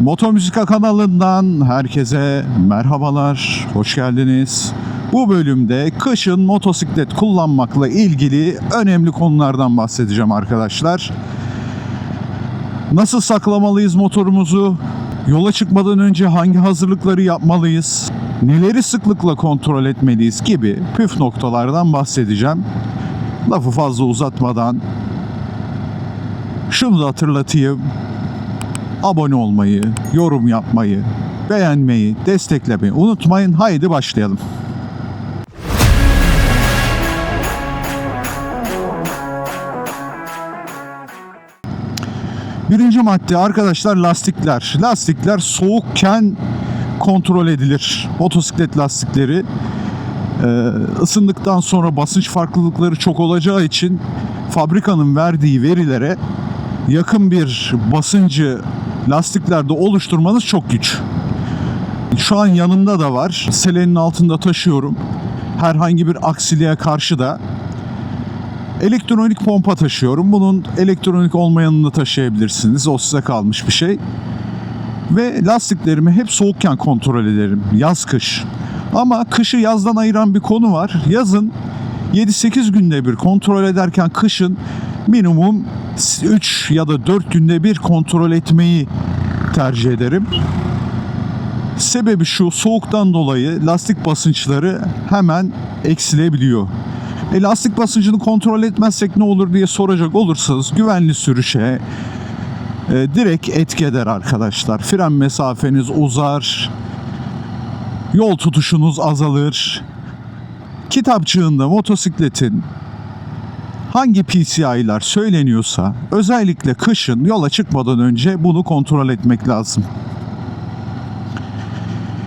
Moto Müzika kanalından herkese merhabalar, hoş geldiniz. Bu bölümde kışın motosiklet kullanmakla ilgili önemli konulardan bahsedeceğim arkadaşlar. Nasıl saklamalıyız motorumuzu? Yola çıkmadan önce hangi hazırlıkları yapmalıyız? Neleri sıklıkla kontrol etmeliyiz gibi püf noktalardan bahsedeceğim. Lafı fazla uzatmadan şunu da hatırlatayım. Abone olmayı, yorum yapmayı, beğenmeyi, desteklemeyi unutmayın. Haydi başlayalım. Birinci madde arkadaşlar lastikler. Lastikler soğukken kontrol edilir. Motosiklet lastikleri ısındıktan sonra basınç farklılıkları çok olacağı için fabrikanın verdiği verilere yakın bir basıncı lastiklerde oluşturmanız çok güç. Şu an yanımda da var. Selenin altında taşıyorum. Herhangi bir aksiliğe karşı da elektronik pompa taşıyorum. Bunun elektronik olmayanını da taşıyabilirsiniz. O size kalmış bir şey. Ve lastiklerimi hep soğukken kontrol ederim. Yaz kış. Ama kışı yazdan ayıran bir konu var. Yazın 7-8 günde bir kontrol ederken kışın minimum 3 ya da 4 günde bir kontrol etmeyi tercih ederim. Sebebi şu: soğuktan dolayı lastik basınçları hemen eksilebiliyor. Lastik basıncını kontrol etmezsek ne olur diye soracak olursanız güvenli sürüşe direkt etki eder arkadaşlar. Fren mesafeniz uzar, yol tutuşunuz azalır. Kitapçığında motosikletin hangi PCI'ler söyleniyorsa özellikle kışın yola çıkmadan önce bunu kontrol etmek lazım.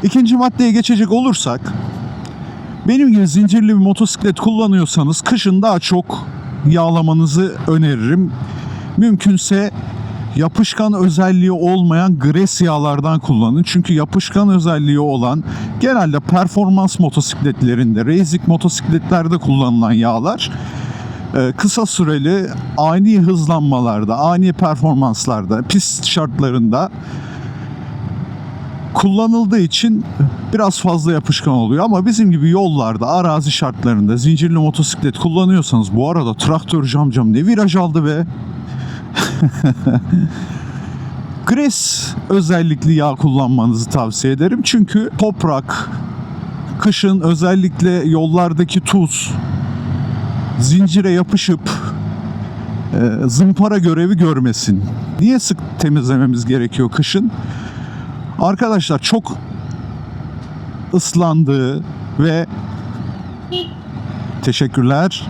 İkinci maddeye geçecek olursak, benim gibi zincirli bir motosiklet kullanıyorsanız kışın daha çok yağlamanızı öneririm. Mümkünse yapışkan özelliği olmayan gres yağlardan kullanın. Çünkü yapışkan özelliği olan genelde performans motosikletlerinde, racing motosikletlerde kullanılan yağlar kısa süreli ani hızlanmalarda, ani performanslarda, pist şartlarında kullanıldığı için biraz fazla yapışkan oluyor. Ama bizim gibi yollarda, arazi şartlarında zincirli motosiklet kullanıyorsanız, bu arada traktör camcam ne viraj aldı be. Gres özellikli yağ kullanmanızı tavsiye ederim. Çünkü toprak, kışın özellikle yollardaki tuz zincire yapışıp zımpara görevi görmesin. Niye sık temizlememiz gerekiyor kışın? Arkadaşlar çok ıslandığı ve teşekkürler.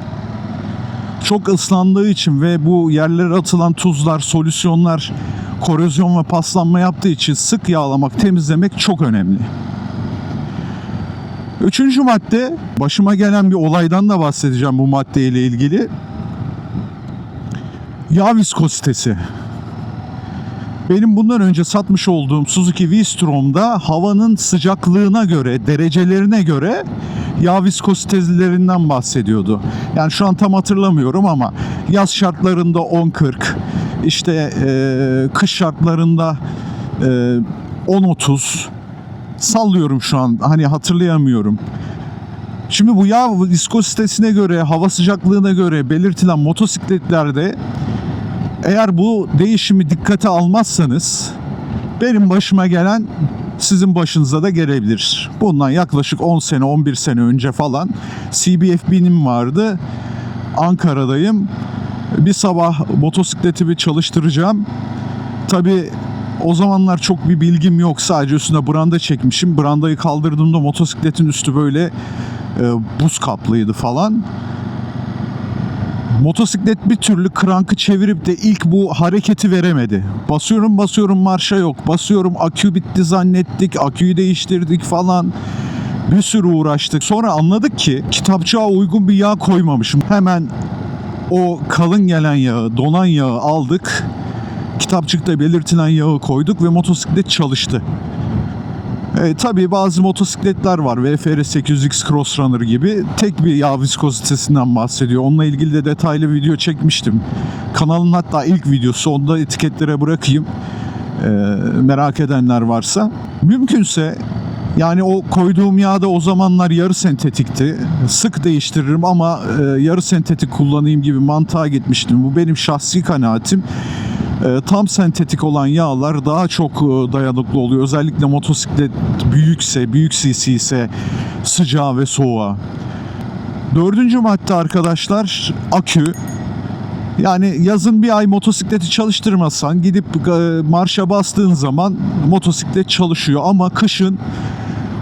Çok ıslandığı için ve bu yerlere atılan tuzlar, solüsyonlar korozyon ve paslanma yaptığı için sık yağlamak, temizlemek çok önemli. Üçüncü madde, başıma gelen bir olaydan da bahsedeceğim bu maddeyle ilgili. Yağ viskozitesi. Benim bundan önce satmış olduğum Suzuki V-Strom'da havanın sıcaklığına göre, derecelerine göre yağ viskozitelerinden bahsediyordu. Yani şu an tam hatırlamıyorum ama yaz şartlarında 10-40, işte kış şartlarında 10-30, sallıyorum şu an, hani hatırlayamıyorum. Şimdi bu yağ viskozitesine göre, hava sıcaklığına göre belirtilen motosikletlerde eğer bu değişimi dikkate almazsanız benim başıma gelen sizin başınıza da gelebilir. Bundan yaklaşık 10 sene, 11 sene önce falan CBF1000'im vardı. Ankara'dayım. Bir sabah motosikletimi çalıştıracağım. Tabii o zamanlar çok bir bilgim yok. Sadece üstüne branda çekmişim. Brandayı kaldırdığımda motosikletin üstü böyle buz kaplıydı falan. Motosiklet bir türlü krankı çevirip de ilk bu hareketi veremedi. Basıyorum marşa yok. Basıyorum, akü bitti zannettik. Aküyü değiştirdik falan. Bir sürü uğraştık. Sonra anladık ki kitapçığa uygun bir yağ koymamışım. Hemen o kalın gelen yağı, donan yağı aldık. Kitapçıkta belirtilen yağı koyduk ve motosiklet çalıştı. Tabii bazı motosikletler var. VFR 800X Crossrunner gibi tek bir yağ viskozitesinden bahsediyor. Onunla ilgili de detaylı video çekmiştim. Kanalın hatta ilk videosu, onu da etiketlere bırakayım. Merak edenler varsa. Mümkünse yani o koyduğum yağ da o zamanlar yarı sentetikti. Sık değiştiririm ama yarı sentetik kullanayım gibi mantığa gitmiştim. Bu benim şahsi kanaatim. Tam sentetik olan yağlar daha çok dayanıklı oluyor. Özellikle motosiklet büyükse, büyük cc ise sıcağa ve soğuğa. Dördüncü madde arkadaşlar akü. Yani yazın bir ay motosikleti çalıştırmazsan gidip marşa bastığın zaman motosiklet çalışıyor. Ama kışın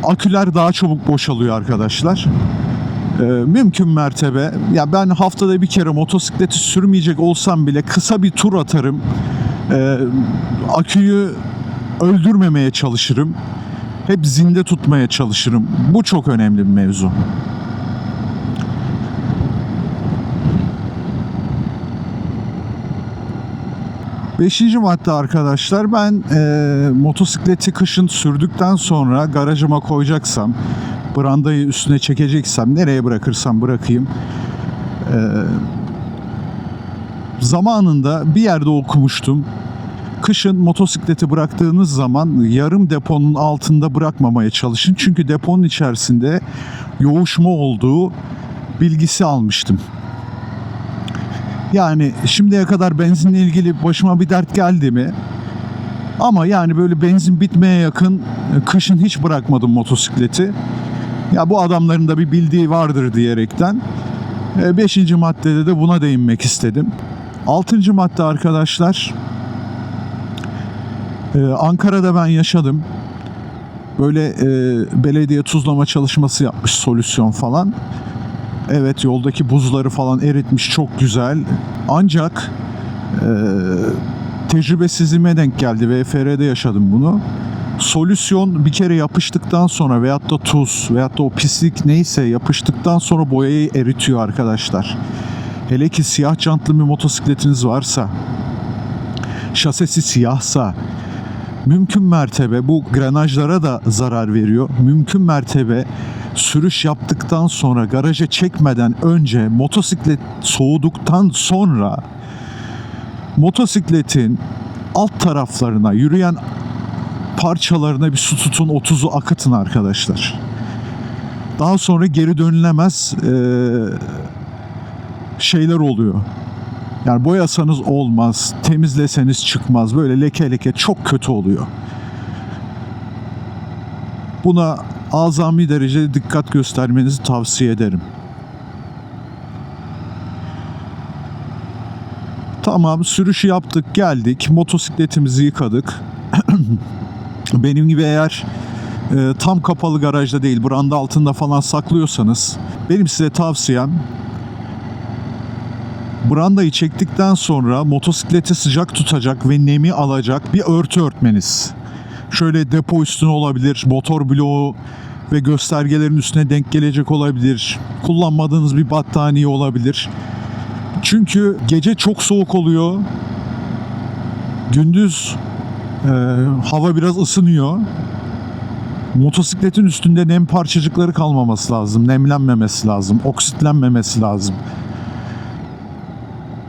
aküler daha çabuk boşalıyor arkadaşlar. Mümkün mertebe ya ben haftada bir kere motosikleti sürmeyecek olsam bile kısa bir tur atarım. Aküyü öldürmemeye çalışırım. Hep zinde tutmaya çalışırım. Bu çok önemli bir mevzu. Beşinci madde arkadaşlar, ben motosikleti kışın sürdükten sonra garajıma koyacaksam, brandayı üstüne çekeceksem, nereye bırakırsam bırakayım, zamanında bir yerde okumuştum. Kışın motosikleti bıraktığınız zaman yarım deponun altında bırakmamaya çalışın. Çünkü deponun içerisinde yoğuşma olduğu bilgisi almıştım. Yani şimdiye kadar benzinle ilgili başıma bir dert geldi mi? Ama yani böyle benzin bitmeye yakın kışın hiç bırakmadım motosikleti. Ya bu adamların da bir bildiği vardır diyerekten. Beşinci maddede de buna değinmek istedim. Altıncı madde arkadaşlar. Ankara'da ben yaşadım. Böyle belediye tuzlama çalışması yapmış, solüsyon falan. Evet, yoldaki buzları falan eritmiş, çok güzel. Ancak tecrübesizliğime denk geldi. VFR'de yaşadım bunu. Solüsyon bir kere yapıştıktan sonra veyahut da tuz veyahut da o pislik neyse yapıştıktan sonra boyayı eritiyor arkadaşlar. Hele ki siyah jantlı bir motosikletiniz varsa, şasesi siyahsa, mümkün mertebe bu grenajlara da zarar veriyor. Mümkün mertebe sürüş yaptıktan sonra garaja çekmeden önce motosiklet soğuduktan sonra motosikletin alt taraflarına, yürüyen parçalarına bir su tutun, o tuzu akıtın arkadaşlar. Daha sonra geri dönülemez şeyler oluyor. Yani boyasanız olmaz, temizleseniz çıkmaz. Böyle leke leke çok kötü oluyor. Buna azami derecede dikkat göstermenizi tavsiye ederim. Tamam, sürüşü yaptık, geldik. Motosikletimizi yıkadık. Benim gibi eğer tam kapalı garajda değil, branda altında falan saklıyorsanız benim size tavsiyem, brandayı çektikten sonra motosikleti sıcak tutacak ve nemi alacak bir örtü örtmeniz. Şöyle depo üstüne olabilir, motor bloğu ve göstergelerin üstüne denk gelecek olabilir. Kullanmadığınız bir battaniye olabilir. Çünkü gece çok soğuk oluyor. Gündüz hava biraz ısınıyor. Motosikletin üstünde nem parçacıkları kalmaması lazım. Nemlenmemesi lazım. Oksitlenmemesi lazım.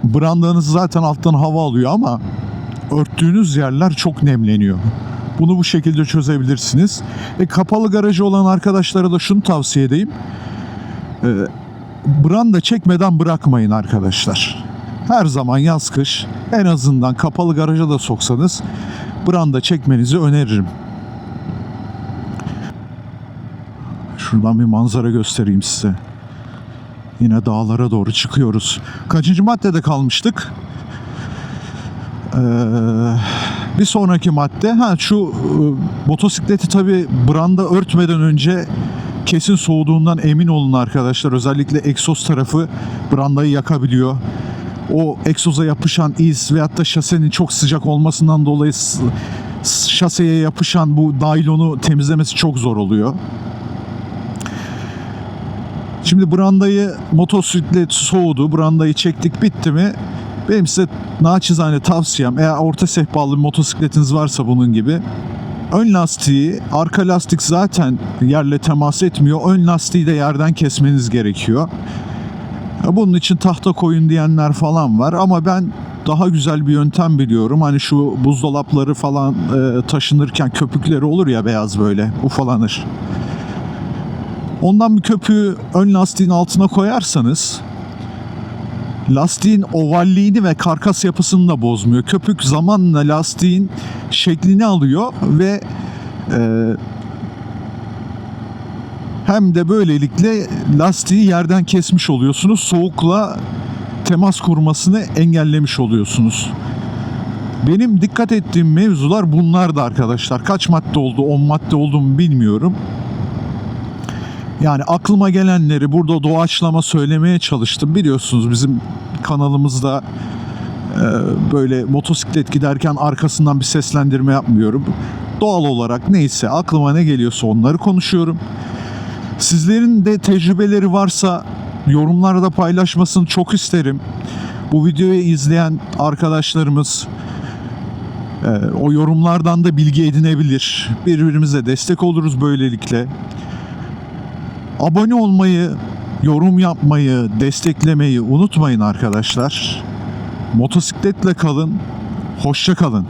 Brandanız zaten alttan hava alıyor ama örttüğünüz yerler çok nemleniyor. Bunu bu şekilde çözebilirsiniz. Kapalı garajı olan arkadaşlara da şunu tavsiye edeyim. Branda çekmeden bırakmayın arkadaşlar. Her zaman yaz kış en azından kapalı garaja da soksanız branda çekmenizi öneririm. Şuradan bir manzara göstereyim size. Yine dağlara doğru çıkıyoruz. Kaçıncı maddede kalmıştık? Bir sonraki madde şu motosikleti tabi branda örtmeden önce kesin soğuduğundan emin olun arkadaşlar. Özellikle egzoz tarafı brandayı yakabiliyor. O egzoza yapışan iz veyahut da şasenin çok sıcak olmasından dolayı şaseye yapışan bu naylonu temizlemesi çok zor oluyor. Şimdi brandayı, motosiklet soğudu, brandayı çektik, bitti mi? Benim size naçizane tavsiyem, eğer orta sehpalı bir motosikletiniz varsa bunun gibi, ön lastiği, arka lastik zaten yerle temas etmiyor, ön lastiği de yerden kesmeniz gerekiyor. Bunun için tahta koyun diyenler falan var ama ben daha güzel bir yöntem biliyorum. Hani şu buzdolapları falan taşınırken köpükleri olur ya, beyaz böyle ufalanır. Ondan bir köpüğü ön lastiğin altına koyarsanız lastiğin ovalliğini ve karkas yapısını da bozmuyor. Köpük zamanla lastiğin şeklini alıyor ve hem de böylelikle lastiği yerden kesmiş oluyorsunuz. Soğukla temas kurmasını engellemiş oluyorsunuz. Benim dikkat ettiğim mevzular bunlardı arkadaşlar. Kaç madde oldu, 10 madde oldu mu bilmiyorum. Yani aklıma gelenleri burada doğaçlama söylemeye çalıştım. Biliyorsunuz bizim kanalımızda böyle motosiklet giderken arkasından bir seslendirme yapmıyorum. Doğal olarak neyse aklıma ne geliyorsa onları konuşuyorum. Sizlerin de tecrübeleri varsa yorumlarda paylaşmasını çok isterim. Bu videoyu izleyen arkadaşlarımız o yorumlardan da bilgi edinebilir. Birbirimize destek oluruz böylelikle. Abone olmayı, yorum yapmayı, desteklemeyi unutmayın arkadaşlar. Motosikletle kalın, hoşça kalın.